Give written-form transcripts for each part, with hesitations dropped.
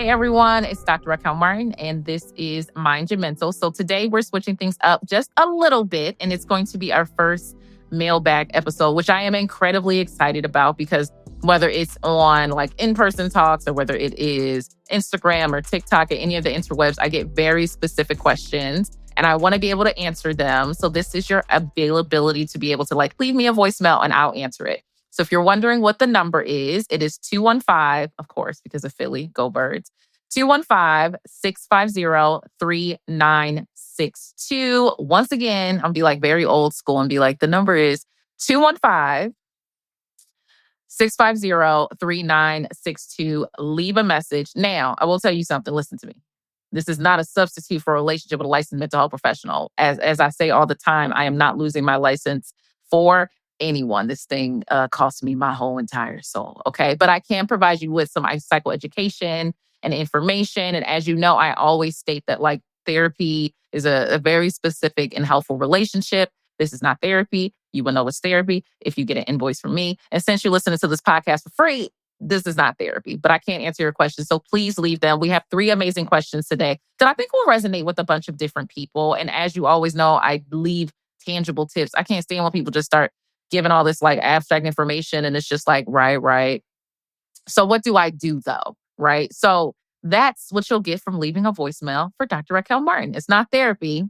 everyone. It's Dr. Raquel Martin, and this is Mind Your Mental. So today we're switching things up just a little bit, and it's going to be our first mailbag episode, which I am incredibly excited about because whether it's on like in-person talks or whether it is Instagram or TikTok or any of the interwebs, I get very specific questions and I want to be able to answer them. So this is your availability to be able to like leave me a voicemail and I'll answer it. So if you're wondering what the number is, it is 215, of course, because of Philly, go Birds, 215-650-3962. Once again, I'll be like very old school and be like, the number is 215-650-3962. Leave a message. Now, I will tell you something. Listen to me. This is not a substitute for a relationship with a licensed mental health professional. As I say all the time, I am not losing my license for anyone. This thing cost me my whole entire soul, okay? But I can provide you with some psychoeducation and information. And as you know, I always state that like therapy is a very specific and helpful relationship. This is not therapy. You will know it's therapy if you get an invoice from me. And since you're listening to this podcast for free, this is not therapy, but I can't answer your questions. So please leave them. We have 3 amazing questions today that I think will resonate with a bunch of different people. And as you always know, I leave tangible tips. I can't stand when people just start giving all this like abstract information and it's just like, right. So what do I do though? Right. So that's what you'll get from leaving a voicemail for Dr. Raquel Martin. It's not therapy,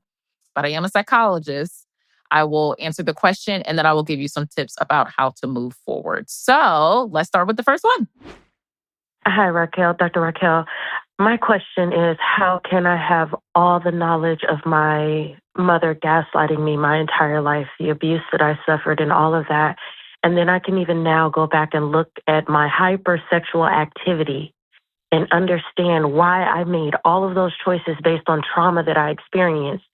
but I am a psychologist. I will answer the question and then I will give you some tips about how to move forward. So let's start with the first one. Hi, Raquel, Dr. Raquel. My question is, how can I have all the knowledge of my mother gaslighting me my entire life, the abuse that I suffered and all of that, and then I can even now go back and look at my hypersexual activity and understand why I made all of those choices based on trauma that I experienced?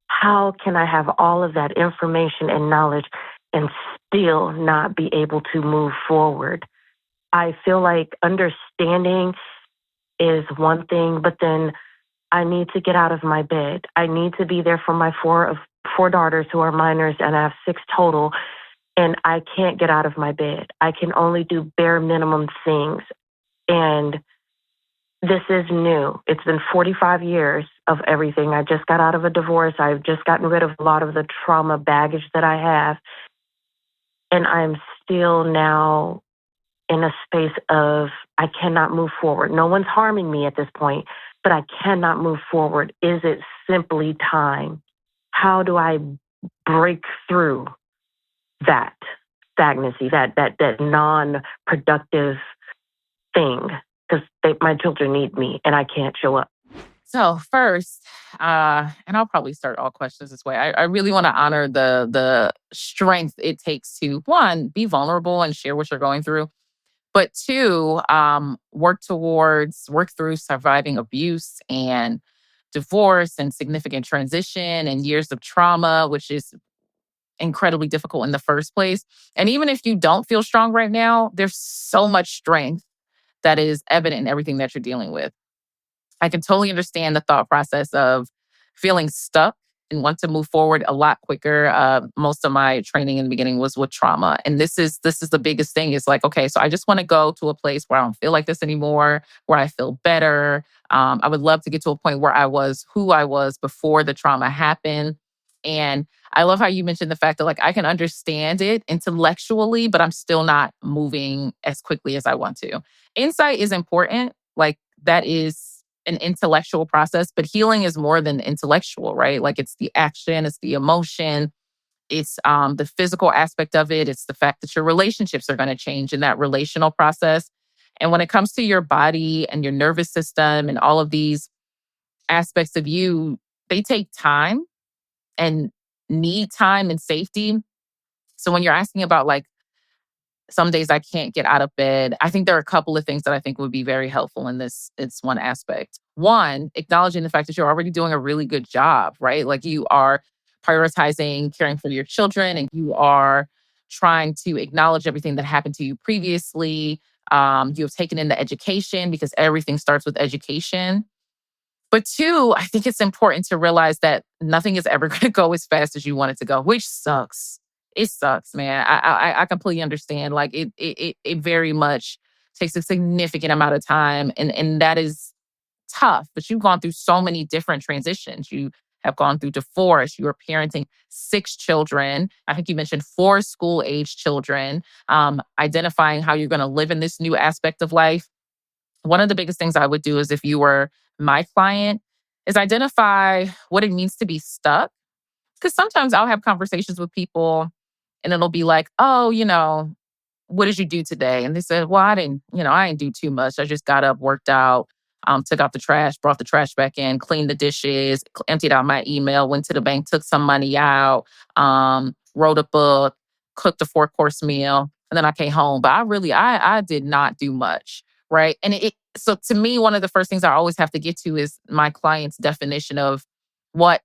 How can I have all of that information and knowledge and still not be able to move forward? I feel like understanding is one thing, but then I need to get out of my bed. I need to be there for my four daughters who are minors, and I have 6 total, and I can't get out of my bed. I can only do bare minimum things. And this is new. It's been 45 years of everything. I just got out of a divorce. I've just gotten rid of a lot of the trauma baggage that I have. And I'm still now in a space of I cannot move forward. No one's harming me at this point, but I cannot move forward. Is it simply time? How do I break through that stagnancy, that non-productive thing? Because my children need me and I can't show up. So first, and I'll probably start all questions this way. I really want to honor the strength it takes to, 1, be vulnerable and share what you're going through. But 2, work through surviving abuse and divorce and significant transition and years of trauma, which is incredibly difficult in the first place. And even if you don't feel strong right now, there's so much strength that is evident in everything that you're dealing with. I can totally understand the thought process of feeling stuck and want to move forward a lot quicker. Most of my training in the beginning was with trauma. And this is the biggest thing. It's like, okay, so I just want to go to a place where I don't feel like this anymore, where I feel better. I would love to get to a point where I was who I was before the trauma happened. And I love how you mentioned the fact that like I can understand it intellectually, but I'm still not moving as quickly as I want to. Insight is important. Like that is an intellectual process, but healing is more than intellectual, right? Like it's the action, it's the emotion, it's the physical aspect of it. It's the fact that your relationships are going to change in that relational process. And when it comes to your body and your nervous system and all of these aspects of you, they take time and need time and safety. So when you're asking about like, some days I can't get out of bed, I think there are a couple of things that I think would be very helpful in this. It's one aspect. 1, acknowledging the fact that you're already doing a really good job, right? Like you are prioritizing caring for your children and you are trying to acknowledge everything that happened to you previously. You have taken in the education because everything starts with education. But 2, I think it's important to realize that nothing is ever going to go as fast as you want it to go, which sucks. It sucks, man. I completely understand. Like it very much takes a significant amount of time. And that is tough, but you've gone through so many different transitions. You have gone through divorce. You are parenting 6 children. I think you mentioned 4 school age children, identifying how you're going to live in this new aspect of life. One of the biggest things I would do is if you were my client is identify what it means to be stuck. Because sometimes I'll have conversations with people and it'll be like, oh, what did you do today? And they said, well, I didn't do too much. I just got up, worked out, took out the trash, brought the trash back in, cleaned the dishes, emptied out my email, went to the bank, took some money out, wrote a book, cooked a 4-course meal, and then I came home. But I did not do much, right? And so to me, one of the first things I always have to get to is my client's definition of what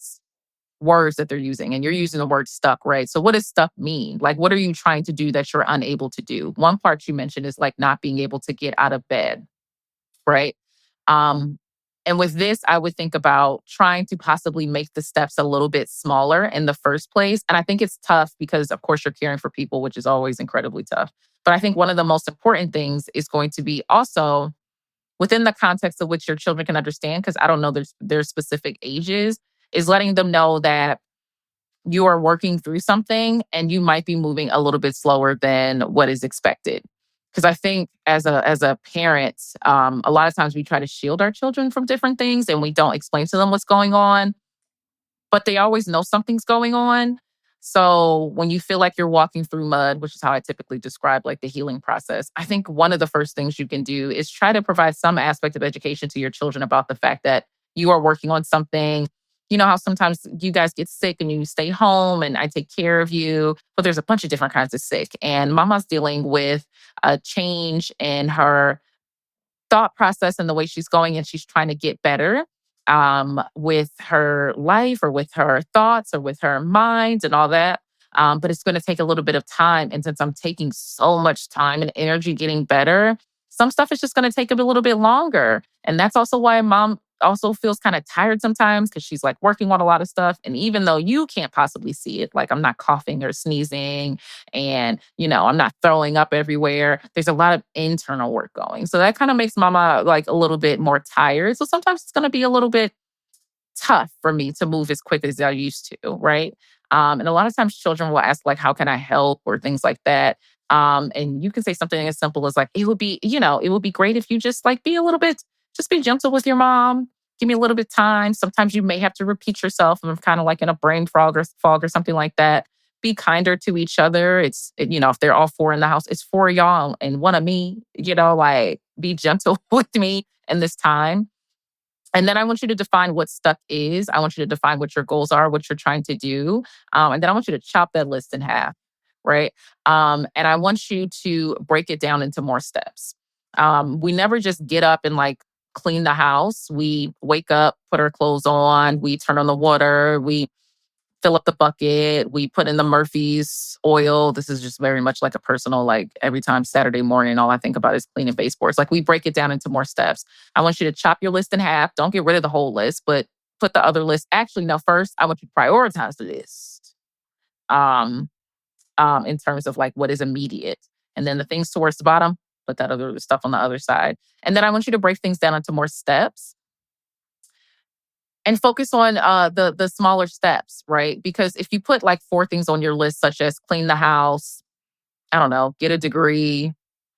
words that they're using. And you're using the word stuck, right? So what does stuck mean? Like, what are you trying to do that you're unable to do? One part you mentioned is like not being able to get out of bed, right? Um, and with this, I would think about trying to possibly make the steps a little bit smaller in the first place. And I think it's tough because, of course, you're caring for people, which is always incredibly tough. But I think one of the most important things is going to be also within the context of which your children can understand, because I don't know their specific ages, is letting them know that you are working through something and you might be moving a little bit slower than what is expected. Because I think as a parent, a lot of times we try to shield our children from different things and we don't explain to them what's going on, but they always know something's going on. So when you feel like you're walking through mud, which is how I typically describe like the healing process, I think one of the first things you can do is try to provide some aspect of education to your children about the fact that you are working on something. You know how sometimes you guys get sick and you stay home and I take care of you, but there's a bunch of different kinds of sick. And mama's dealing with a change in her thought process and the way she's going, and she's trying to get better with her life or with her thoughts or with her mind and all that. But it's going to take a little bit of time. And since I'm taking so much time and energy getting better, some stuff is just going to take a little bit longer. And that's also why mom also feels kind of tired sometimes because she's like working on a lot of stuff. And even though you can't possibly see it, like I'm not coughing or sneezing and, I'm not throwing up everywhere. There's a lot of internal work going. So that kind of makes mama like a little bit more tired. So sometimes it's going to be a little bit tough for me to move as quick as I used to, right? And a lot of times children will ask like, how can I help or things like that. And you can say something as simple as like, it would be great if you just like be a little bit, just be gentle with your mom. Give me a little bit of time. Sometimes you may have to repeat yourself. I'm kind of like in a brain fog or something like that. Be kinder to each other. If they're all 4 in the house, it's 4 of y'all and 1 of me, like be gentle with me in this time. And then I want you to define what stuck is. I want you to define what your goals are, what you're trying to do. And then I want you to chop that list in half, right? And I want you to break it down into more steps. We never just get up and like clean the house. We wake up, put our clothes on, we turn on the water, we fill up the bucket, we put in the Murphy's oil. This is just very much like a personal, like every time Saturday morning, all I think about is cleaning baseboards. Like we break it down into more steps. I want you to chop your list in half. Don't get rid of the whole list, but put the other list. Actually, no, first, I want you to prioritize the list in terms of like what is immediate. And then the things towards the bottom, put that other stuff on the other side. And then I want you to break things down into more steps and focus on the smaller steps, right? Because if you put like 4 things on your list, such as clean the house, I don't know, get a degree,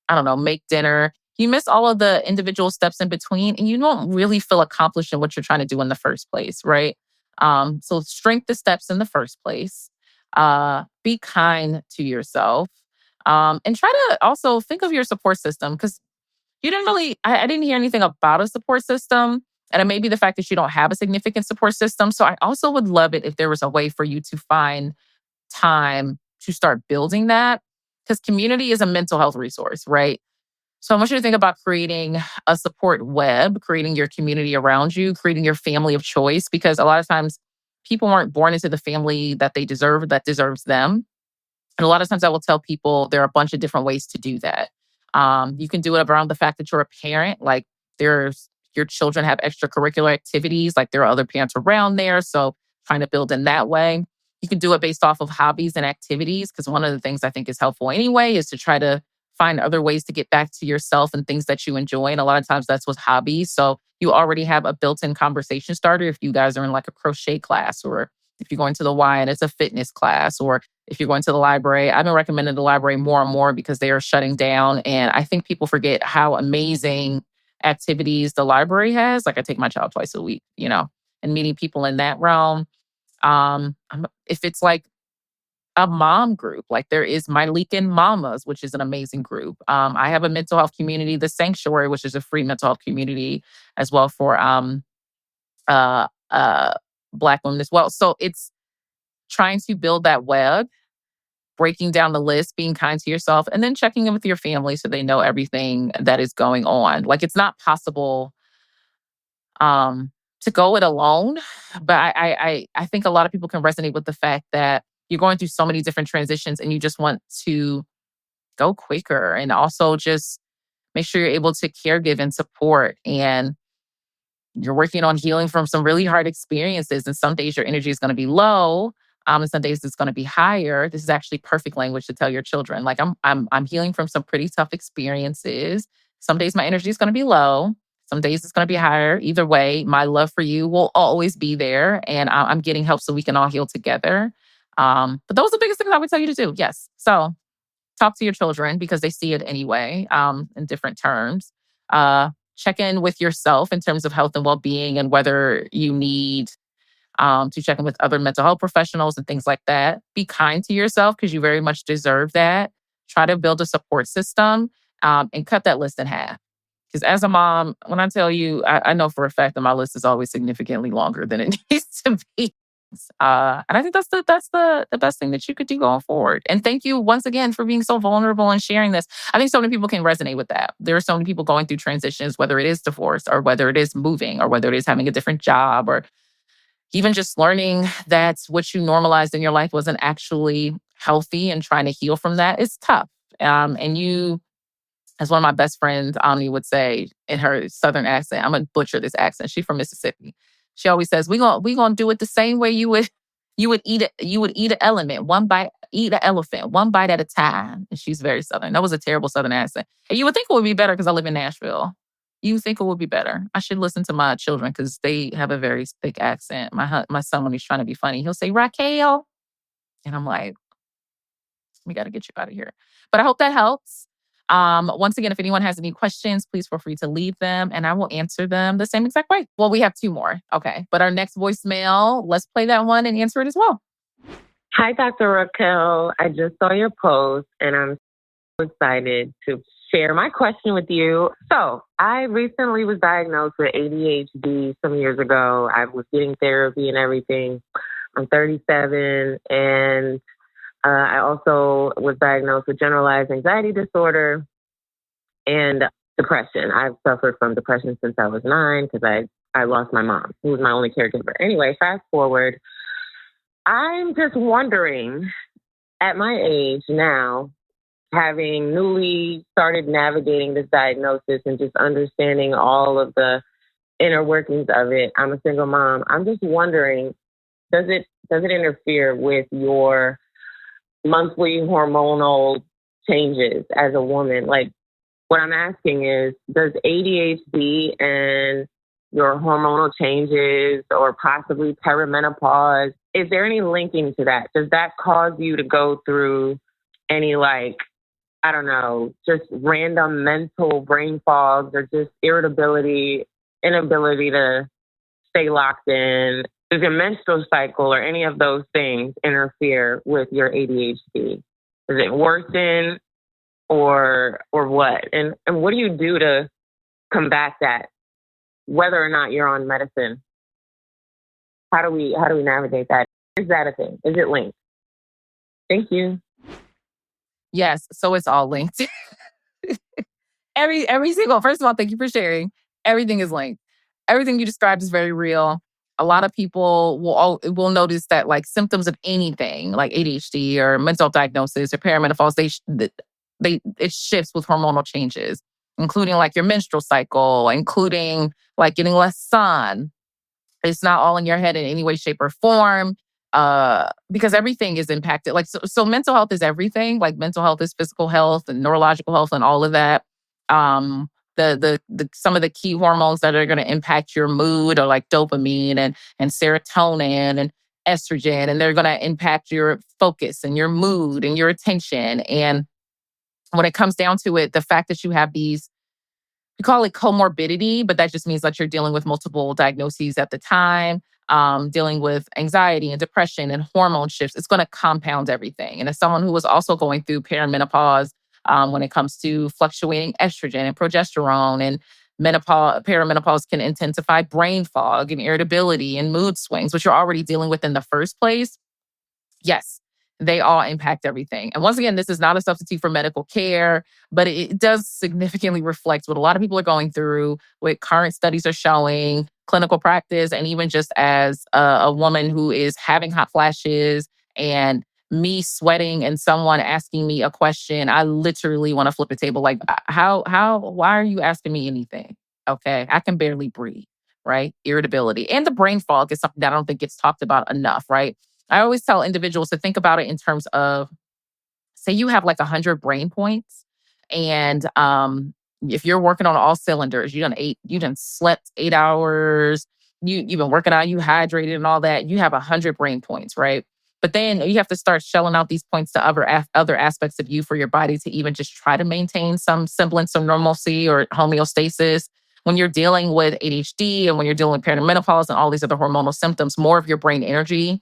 I don't know, make dinner, you miss all of the individual steps in between and you don't really feel accomplished in what you're trying to do in the first place, right? So shrink the steps in the first place. Be kind to yourself. And try to also think of your support system because you didn't really, I didn't hear anything about a support system. And it may be the fact that you don't have a significant support system. So I also would love it if there was a way for you to find time to start building that because community is a mental health resource, right? So I want you to think about creating a support web, creating your community around you, creating your family of choice, because a lot of times people aren't born into the family that they deserve, that deserves them. And a lot of times I will tell people there are a bunch of different ways to do that. You can do it around the fact that you're a parent, like your children have extracurricular activities, like there are other parents around there. So trying to build in that way. You can do it based off of hobbies and activities, because one of the things I think is helpful anyway is to try to find other ways to get back to yourself and things that you enjoy. And a lot of times that's with hobbies. So you already have a built-in conversation starter if you guys are in like a crochet class, or if you're going to the Y and it's a fitness class, or if you're going to the library. I've been recommending the library more and more because they are shutting down. And I think people forget how amazing activities the library has. Like I take my child twice a week, and meeting people in that realm. If it's like a mom group, like there is My Leakin' Mamas, which is an amazing group. I have a mental health community, The Sanctuary, which is a free mental health community as well for uh, uh, Black women as well. So it's trying to build that web, breaking down the list, being kind to yourself, and then checking in with your family so they know everything that is going on. Like it's not possible to go it alone, but I think a lot of people can resonate with the fact that you're going through so many different transitions and you just want to go quicker, and also just make sure you're able to caregive and support, and you're working on healing from some really hard experiences. And some days your energy is going to be low, and some days it's going to be higher. This is actually perfect language to tell your children. Like I'm healing from some pretty tough experiences. Some days my energy is going to be low. Some days it's going to be higher. Either way, my love for you will always be there, and I'm getting help so we can all heal together. But those are the biggest things I would tell you to do. Yes. So talk to your children because they see it anyway, in different terms. Check in with yourself in terms of health and well-being, and whether you need to check in with other mental health professionals and things like that. Be kind to yourself because you very much deserve that. Try to build a support system, and cut that list in half. Because as a mom, when I tell you, I know for a fact that my list is always significantly longer than it needs to be. And I think that's the best thing that you could do going forward. And thank you once again for being so vulnerable and sharing this. I think so many people can resonate with that. There are so many people going through transitions, whether it is divorce or whether it is moving or whether it is having a different job, or even just learning that what you normalized in your life wasn't actually healthy, and trying to heal from that is tough. And you, as one of my best friends, Omni, would say in her Southern accent, I'm gonna butcher this accent. She's from Mississippi. She always says, "We gonna do it the same way you would eat an element, one bite, eat an elephant, one bite at a time." And she's very Southern. That was a terrible Southern accent. And you would think it would be better because I live in Nashville. You think it would be better? I should listen to my children because they have a very thick accent. My son, when he's trying to be funny, he'll say Raquel, and I'm like, we got to get you out of here. But I hope that helps. Once again, if anyone has any questions, please feel free to leave them and I will answer them the same exact way. Well, we have two more. Okay. But our next voicemail, let's play that one and answer it as well. Hi, Dr. Raquel. I just saw your post and I'm so excited to share my question with you. So I recently was diagnosed with ADHD some years ago. I was getting therapy and everything. I'm 37 and I also was diagnosed with generalized anxiety disorder and depression. I've suffered from depression since I was 9 because I lost my mom, who was my only caregiver. Anyway, fast forward. I'm just wondering, at my age now, having newly started navigating this diagnosis and just understanding all of the inner workings of it, I'm a single mom. I'm just wondering, does it interfere with your monthly hormonal changes as a woman? Like, what I'm asking is, does ADHD and your hormonal changes or possibly perimenopause, is there any linking to that? Does that cause you to go through any, like, I don't know, just random mental brain fogs or just irritability, inability to stay locked in? Does your menstrual cycle or any of those things interfere with your ADHD? Does it worsen or what? And what do you do to combat that, whether or not you're on medicine? How do we navigate that? Is that a thing? Is it linked? Thank you. Yes. So it's all linked. Every single, first of all, thank you for sharing. Everything is linked. Everything you described is very real. A lot of people will notice that like symptoms of anything like ADHD or mental diagnosis or perimenopause, it shifts with hormonal changes, including like your menstrual cycle, including like getting less sun. It's not all in your head in any way, shape, or form. Because everything is impacted. Like, so mental health is everything. Like, mental health is physical health and neurological health and all of that. Um, the some of the key hormones that are going to impact your mood are like dopamine and serotonin and estrogen, and they're going to impact your focus and your mood and your attention. And when it comes down to it, the fact that you have these, we call it comorbidity, but that just means that you're dealing with multiple diagnoses at the time, dealing with anxiety and depression and hormone shifts. It's going to compound everything. And as someone who was also going through perimenopause, when it comes to fluctuating estrogen and progesterone, and perimenopause can intensify brain fog and irritability and mood swings, which you're already dealing with in the first place. Yes, they all impact everything. And once again, this is not a substitute for medical care, but it does significantly reflect what a lot of people are going through, what current studies are showing, clinical practice, and even just as a woman who is having hot flashes and me sweating and someone asking me a question, I literally want to flip a table. Like, why are you asking me anything? Okay, I can barely breathe, right? Irritability and the brain fog is something that I don't think gets talked about enough, right? I always tell individuals to think about it in terms of, say you have like 100 brain points, and if you're working on all cylinders, you done slept 8 hours, you've been working out, you hydrated and all that, you have 100 brain points, right? But then you have to start shelling out these points to other aspects of you for your body to even just try to maintain some semblance of normalcy or homeostasis. When you're dealing with ADHD and when you're dealing with perimenopause and all these other hormonal symptoms, more of your brain energy,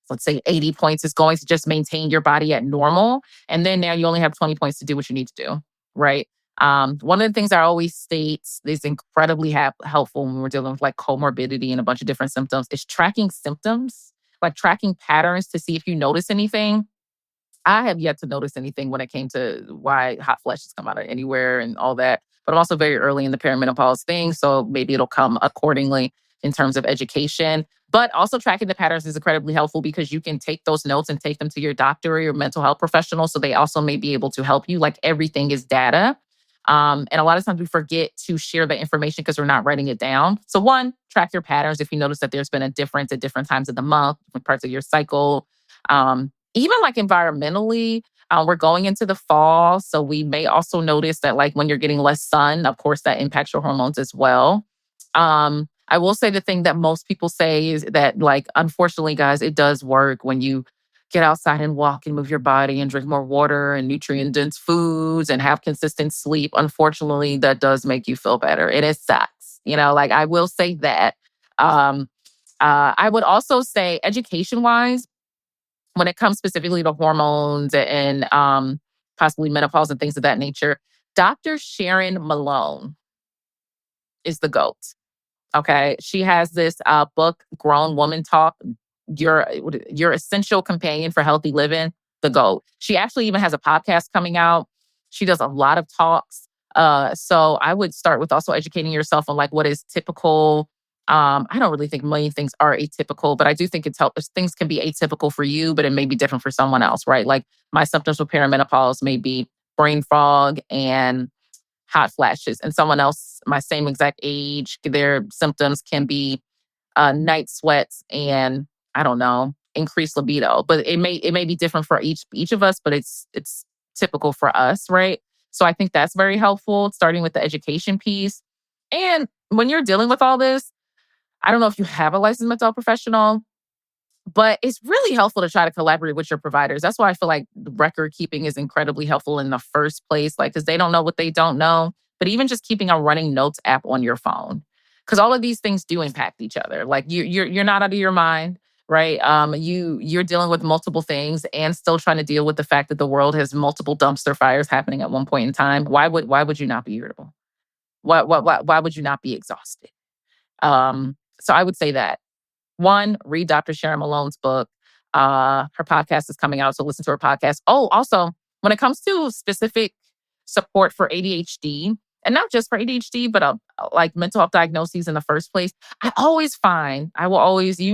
let's say 80 points, is going to just maintain your body at normal. And then now you only have 20 points to do what you need to do, right? One of the things I always state is incredibly helpful when we're dealing with like comorbidity and a bunch of different symptoms is tracking symptoms, like tracking patterns to see if you notice anything. I have yet to notice anything when it came to why hot flashes come out of anywhere and all that. But I'm also very early in the perimenopause thing, so maybe it'll come accordingly in terms of education. But also tracking the patterns is incredibly helpful because you can take those notes and take them to your doctor or your mental health professional, so they also may be able to help you. Like, everything is data. And a lot of times we forget to share the information because we're not writing it down. So one, track your patterns. If you notice that there's been a difference at different times of the month, different parts of your cycle, even like environmentally, we're going into the fall. So we may also notice that like when you're getting less sun, of course, that impacts your hormones as well. I will say the thing that most people say is that, like, unfortunately, guys, it does work when you get outside and walk and move your body and drink more water and nutrient dense foods and have consistent sleep. Unfortunately, that does make you feel better. And it sucks. Like, I will say that. I would also say education wise, when it comes specifically to hormones and possibly menopause and things of that nature, Dr. Sharon Malone is the GOAT. Okay. She has this book, Grown Woman Talk, your essential companion for healthy living, the GOAT. She actually even has a podcast coming out. She does a lot of talks. So I would start with also educating yourself on like what is typical. I don't really think many things are atypical, but I do think it's helpful. Things can be atypical for you, but it may be different for someone else, right? Like my symptoms with perimenopause may be brain fog and hot flashes, and someone else my same exact age, their symptoms can be night sweats and, I don't know, increased libido. But it may be different for each of us, but it's typical for us, right? So I think that's very helpful, starting with the education piece. And when you're dealing with all this, I don't know if you have a licensed mental health professional, but it's really helpful to try to collaborate with your providers. That's why I feel like record keeping is incredibly helpful in the first place, like, because they don't know what they don't know. But even just keeping a running notes app on your phone, because all of these things do impact each other. Like, you're not out of your mind, right? You're dealing with multiple things and still trying to deal with the fact that the world has multiple dumpster fires happening at one point in time. Why would you not be irritable? Why would you not be exhausted? So I would say that. One, read Dr. Sharon Malone's book. Her podcast is coming out, so listen to her podcast. Oh, also, when it comes to specific support for ADHD, and not just for ADHD, but like mental health diagnoses in the first place, you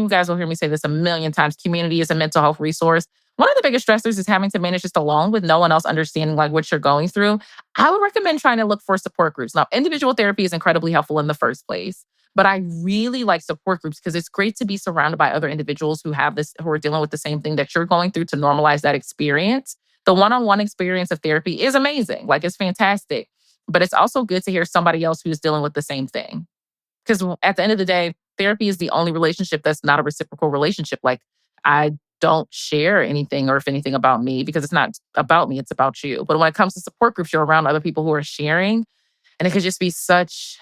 guys will hear me say this a million times, community is a mental health resource. One of the biggest stressors is having to manage this alone with no one else understanding like what you're going through. I would recommend trying to look for support groups. Now, individual therapy is incredibly helpful in the first place, But I really like support groups because it's great to be surrounded by other individuals who are dealing with the same thing that you're going through to normalize that experience. The one-on-one experience of therapy is amazing. Like, it's fantastic. But it's also good to hear somebody else who's dealing with the same thing. Because at the end of the day, therapy is the only relationship that's not a reciprocal relationship. Like, I don't share anything or if anything about me because it's not about me, it's about you. But when it comes to support groups, you're around other people who are sharing, and it could just be such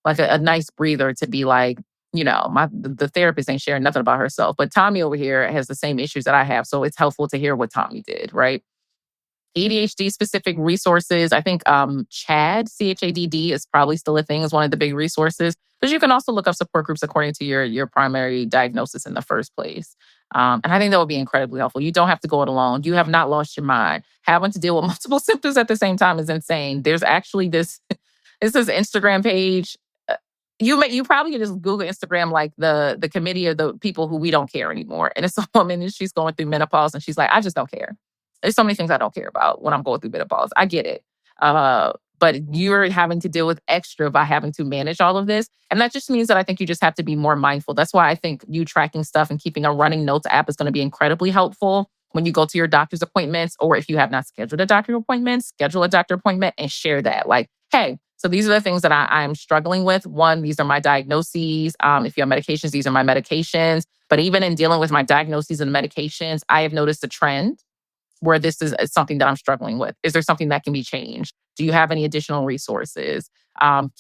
like a nice breather to be like, the therapist ain't sharing nothing about herself. But Tommy over here has the same issues that I have. So it's helpful to hear what Tommy did, right? ADHD specific resources. I think CHADD, CHADD is probably still a thing, is one of the big resources. But you can also look up support groups according to your primary diagnosis in the first place. And I think that would be incredibly helpful. You don't have to go it alone. You have not lost your mind. Having to deal with multiple symptoms at the same time is insane. There's actually this Instagram page. You probably can just Google Instagram, like the committee of the people who we don't care anymore. And it's a woman and she's going through menopause and she's like, I just don't care. There's so many things I don't care about when I'm going through menopause. I get it. But you're having to deal with extra by having to manage all of this. And that just means that I think you just have to be more mindful. That's why I think you tracking stuff and keeping a running notes app is going to be incredibly helpful when you go to your doctor's appointments, or if you have not scheduled a doctor appointment, schedule a doctor appointment and share that. Like, hey, so these are the things that I'm struggling with. One, these are my diagnoses. If you have medications, these are my medications. But even in dealing with my diagnoses and medications, I have noticed a trend where this is something that I'm struggling with. Is there something that can be changed? Do you have any additional resources?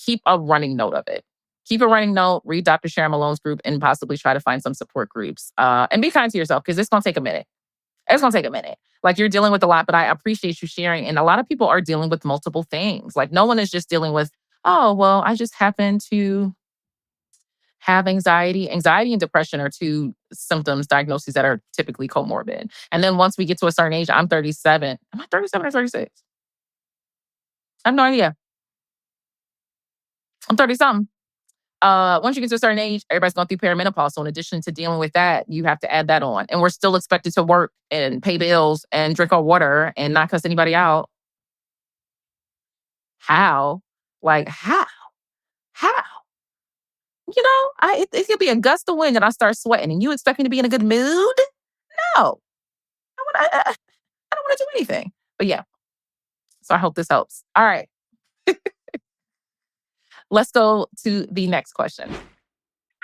Keep a running note of it. Keep a running note, read Dr. Sharon Malone's group, and possibly try to find some support groups. And be kind to yourself because it's going to take a minute. It's going to take a minute. Like, you're dealing with a lot, but I appreciate you sharing. And a lot of people are dealing with multiple things. Like, no one is just dealing with, oh, well, I just happen to have anxiety. Anxiety and depression are two symptoms, diagnoses that are typically comorbid. And then once we get to a certain age, I'm 37. Am I 37 or 36? I have no idea. I'm 30 something. Once you get to a certain age, everybody's going through perimenopause. So in addition to dealing with that, you have to add that on. And we're still expected to work and pay bills and drink our water and not cuss anybody out. How? Like, how? How? It could be a gust of wind and I start sweating and you expect me to be in a good mood? No. I don't want to do anything. But yeah, so I hope this helps. All right. Let's go to the next question.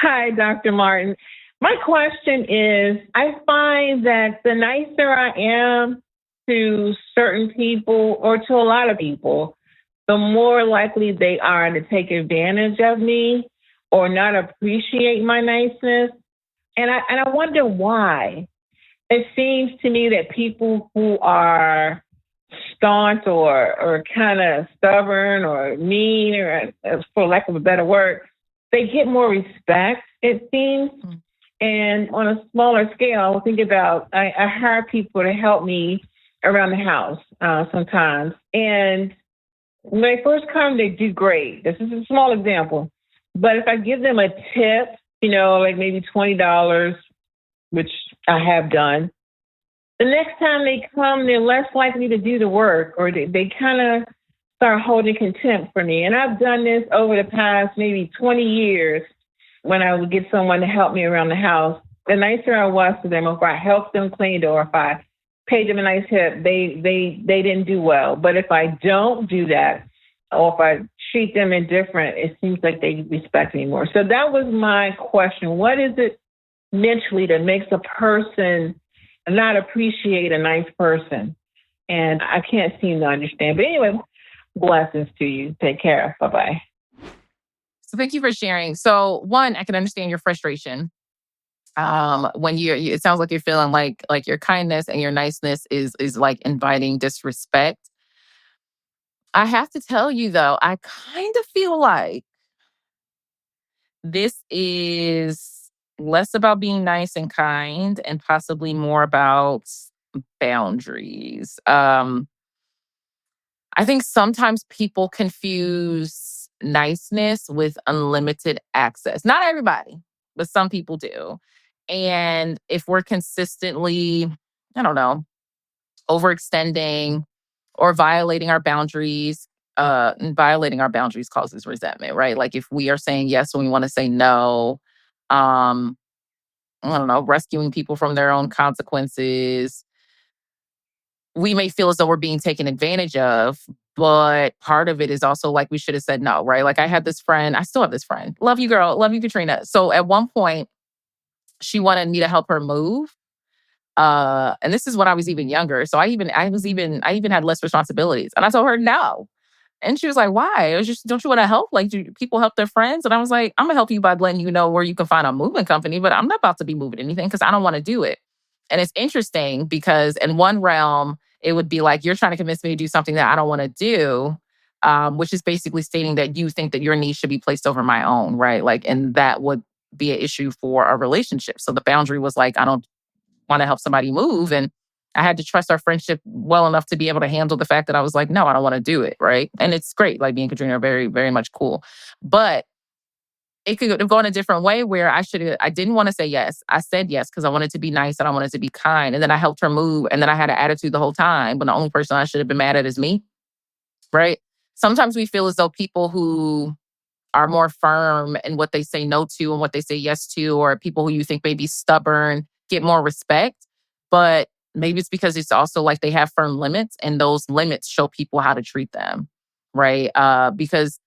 Hi, Dr. Martin. My question is, I find that the nicer I am to certain people or to a lot of people, the more likely they are to take advantage of me or not appreciate my niceness. And I wonder why. It seems to me that people who are staunch or kind of stubborn or mean, or for lack of a better word, they get more respect, it seems. And on a smaller scale, I think about, I hire people to help me around the house sometimes. And when they first come, they do great. This is a small example. But if I give them a tip, like maybe $20, which I have done, the next time they come, they're less likely to do the work, or they kind of start holding contempt for me. And I've done this over the past maybe 20 years when I would get someone to help me around the house. The nicer I was to them, if I helped them clean or if I paid them a nice tip, they didn't do well. But if I don't do that, or if I treat them indifferent, it seems like they respect me more. So that was my question. What is it mentally that makes a person not appreciate a nice person? And I can't seem to understand. But anyway, blessings to you. Take care. Bye-bye. So thank you for sharing. So one, I can understand your frustration. When it sounds like you're feeling like your kindness and your niceness is like inviting disrespect. I have to tell you though, I kind of feel like this is less about being nice and kind and possibly more about boundaries. I think sometimes people confuse niceness with unlimited access. Not everybody, but some people do. And if we're consistently, I don't know, overextending or violating our boundaries, violating our boundaries causes resentment, right? Like if we are saying yes when we want to say no, um, I don't know, rescuing people from their own consequences, we may feel as though we're being taken advantage of. But part of it is also like we should have said no, right? Like I had this friend, I still have this friend. Love you, girl. Love you, Katrina. So at one point, she wanted me to help her move. And this is when I was even younger. So I even had less responsibilities. And I told her no. And she was like, why? It was just, don't you want to help? Like, do people help their friends? And I was like, I'm going to help you by letting you know where you can find a moving company, but I'm not about to be moving anything because I don't want to do it. And it's interesting because in one realm, it would be like, you're trying to convince me to do something that I don't want to do, which is basically stating that you think that your needs should be placed over my own, right? Like, and that would be an issue for our relationship. So the boundary was like, I don't want to help somebody move. And I had to trust our friendship well enough to be able to handle the fact that I was like, no, I don't want to do it. Right. And it's great. Like me and Katrina are very, very much cool. But it could go in a different way where I didn't want to say yes. I said yes because I wanted to be nice and I wanted to be kind. And then I helped her move. And then I had an attitude the whole time. But the only person I should have been mad at is me. Right. Sometimes we feel as though people who are more firm in what they say no to and what they say yes to, or people who you think may be stubborn, get more respect. But maybe it's because it's also like they have firm limits and those limits show people how to treat them, right? Because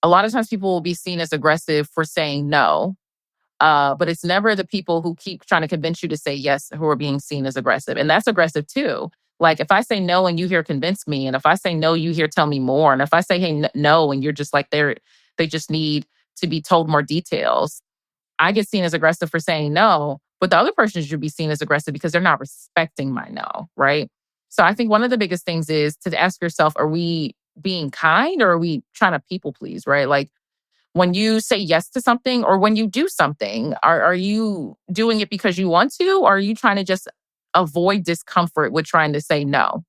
a lot of times people will be seen as aggressive for saying no, but it's never the people who keep trying to convince you to say yes who are being seen as aggressive. And that's aggressive too. Like if I say no and you hear convince me, and if I say no, you hear tell me more. And if I say, hey, no, and you're just like they just need to be told more details. I get seen as aggressive for saying no, but the other person should be seen as aggressive because they're not respecting my no, right? So I think one of the biggest things is to ask yourself, are we being kind or are we trying to people please, right? Like when you say yes to something or when you do something, are you doing it because you want to, or are you trying to just avoid discomfort with trying to say no,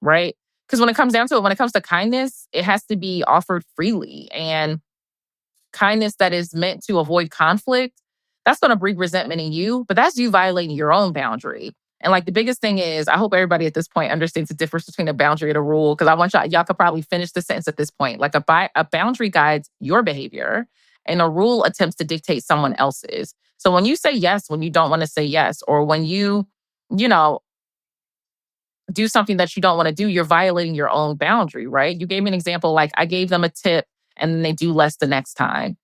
right? Because when it comes down to it, when it comes to kindness, it has to be offered freely. And kindness that is meant to avoid conflict, that's going to breed resentment in you, but that's you violating your own boundary. And like the biggest thing is, I hope everybody at this point understands the difference between a boundary and a rule. Because I want y'all could probably finish the sentence at this point. Like a boundary guides your behavior, and a rule attempts to dictate someone else's. So when you say yes, when you don't want to say yes, or when you know, do something that you don't want to do, you're violating your own boundary, right? You gave me an example, like I gave them a tip and then they do less the next time.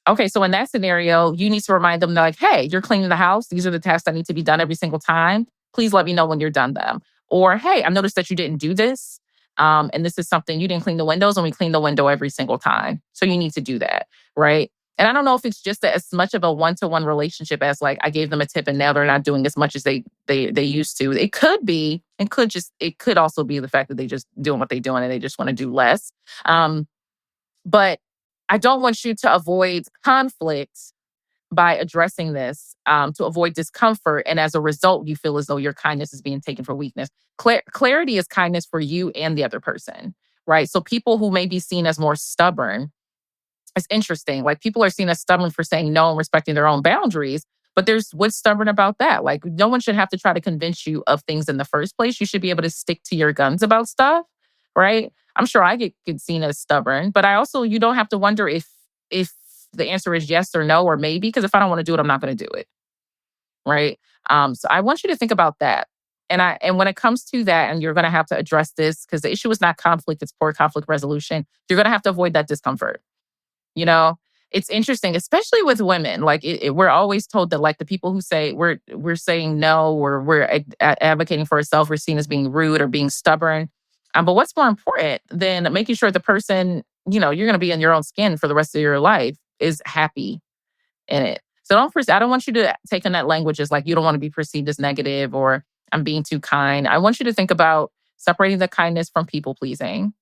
Okay, so in that scenario, you need to remind them like, hey, you're cleaning the house. These are the tasks that need to be done every single time. Please let me know when you're done them. Or, hey, I noticed that you didn't do this. And this is something you didn't clean the windows, and we clean the window every single time. So you need to do that, right? And I don't know if it's just as much of a one-to-one relationship as like I gave them a tip and now they're not doing as much as they used to. It could be, it could also be the fact that they just doing what they're doing and they just want to do less. But I don't want you to avoid conflict by addressing this, to avoid discomfort. And as a result, you feel as though your kindness is being taken for weakness. Clarity is kindness for you and the other person, right? So people who may be seen as more stubborn, it's interesting. Like people are seen as stubborn for saying no and respecting their own boundaries. But there's what's stubborn about that. Like no one should have to try to convince you of things in the first place. You should be able to stick to your guns about stuff, right? I'm sure I get seen as stubborn, but you don't have to wonder if the answer is yes or no or maybe, because if I don't want to do it, I'm not going to do it, right? So I want you to think about that. And when it comes to that, and you're going to have to address this because the issue is not conflict, it's poor conflict resolution. You're going to have to avoid that discomfort. You know, it's interesting, especially with women. Like we're always told that like the people who say we're saying no or we're advocating for ourselves, we're seen as being rude or being stubborn. But what's more important than making sure the person, you're going to be in your own skin for the rest of your life, is happy in it. So I don't want you to take on that language as like you don't want to be perceived as negative or I'm being too kind. I want you to think about separating the kindness from people pleasing.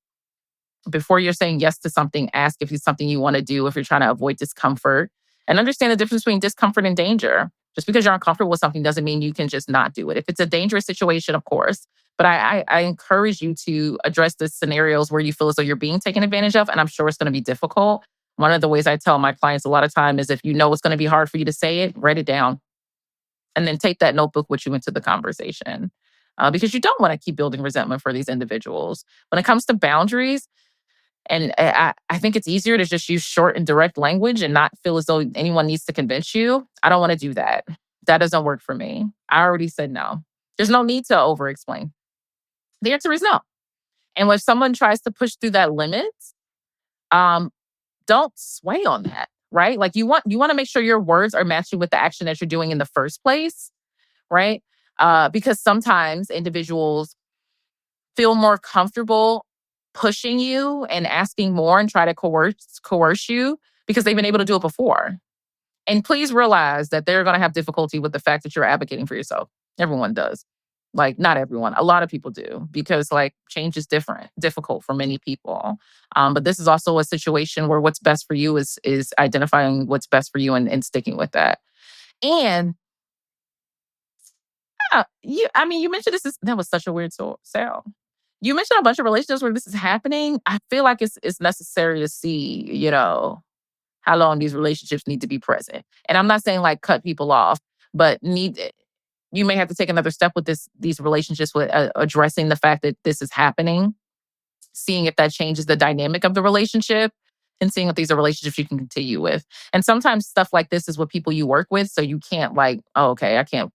Before you're saying yes to something, ask if it's something you want to do, if you're trying to avoid discomfort, and understand the difference between discomfort and danger. Just because you're uncomfortable with something doesn't mean you can just not do it. If it's a dangerous situation, of course. But I encourage you to address the scenarios where you feel as though you're being taken advantage of. And I'm sure it's going to be difficult. One of the ways I tell my clients a lot of time is if you know it's going to be hard for you to say it, write it down. And then take that notebook with you into the conversation. because you don't want to keep building resentment for these individuals. When it comes to boundaries, and I think it's easier to just use short and direct language and not feel as though anyone needs to convince you. I don't want to do that. That doesn't work for me. I already said no. There's no need to over explain. The answer is no. And when someone tries to push through that limit, don't sway on that, right? Like you want to make sure your words are matching with the action that you're doing in the first place, right? Because sometimes individuals feel more comfortable pushing you and asking more and try to coerce you because they've been able to do it before. And please realize that they're going to have difficulty with the fact that you're advocating for yourself. Everyone does. Like, not everyone. A lot of people do, because like change is difficult for many people. But this is also a situation where what's best for you is identifying what's best for you and sticking with that. And you mentioned that was such a weird sell. You mentioned a bunch of relationships where this is happening. I feel like it's necessary to see, how long these relationships need to be present. And I'm not saying like cut people off, but you may have to take another step with these relationships with addressing the fact that this is happening, seeing if that changes the dynamic of the relationship, and seeing if these are relationships you can continue with. And sometimes stuff like this is what people you work with, so you can't like, oh, okay, I can't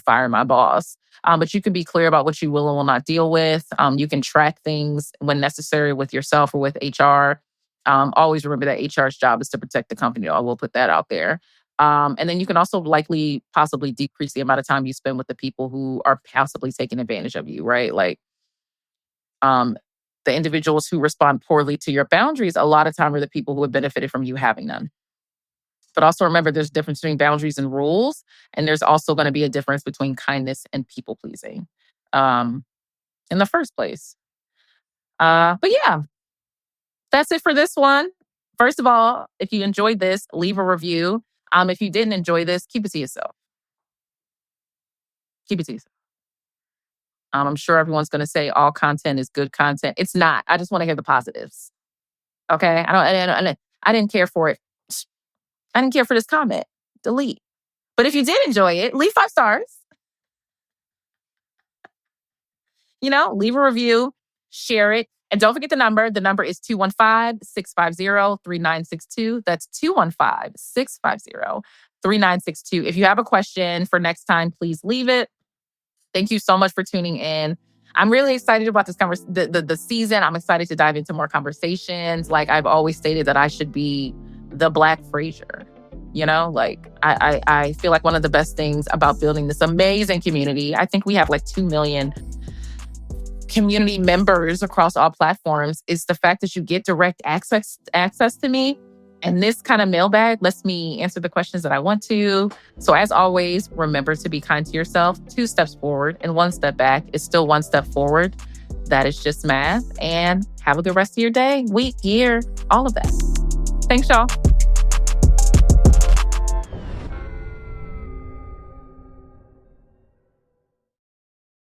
fire my boss. But you can be clear about what you will and will not deal with. You can track things when necessary with yourself or with HR. Always remember that HR's job is to protect the company. I will put that out there. And then you can also possibly decrease the amount of time you spend with the people who are possibly taking advantage of you, right? Like the individuals who respond poorly to your boundaries, a lot of time are the people who have benefited from you having none. But also remember, there's a difference between boundaries and rules. And there's also going to be a difference between kindness and people pleasing in the first place. But yeah, that's it for this one. First of all, if you enjoyed this, leave a review. If you didn't enjoy this, keep it to yourself. Keep it to yourself. I'm sure everyone's going to say all content is good content. It's not. I just want to hear the positives. Okay? I didn't care for it. I didn't care for this comment. Delete. But if you did enjoy it, leave 5 stars. Leave a review, share it. And don't forget the number. The number is 215-650-3962. That's 215-650-3962. If you have a question for next time, please leave it. Thank you so much for tuning in. I'm really excited about this the season. I'm excited to dive into more conversations. Like I've always stated that I should be the Black Frasier. I feel like one of the best things about building this amazing community, I think we have like 2 million community members across all platforms, is the fact that you get direct access to me. And this kind of mailbag lets me answer the questions that I want to. So as always, remember to be kind to yourself. 2 steps forward and 1 step back is still 1 step forward. That is just math. And have a good rest of your day, week, year, all of that. Thanks, y'all.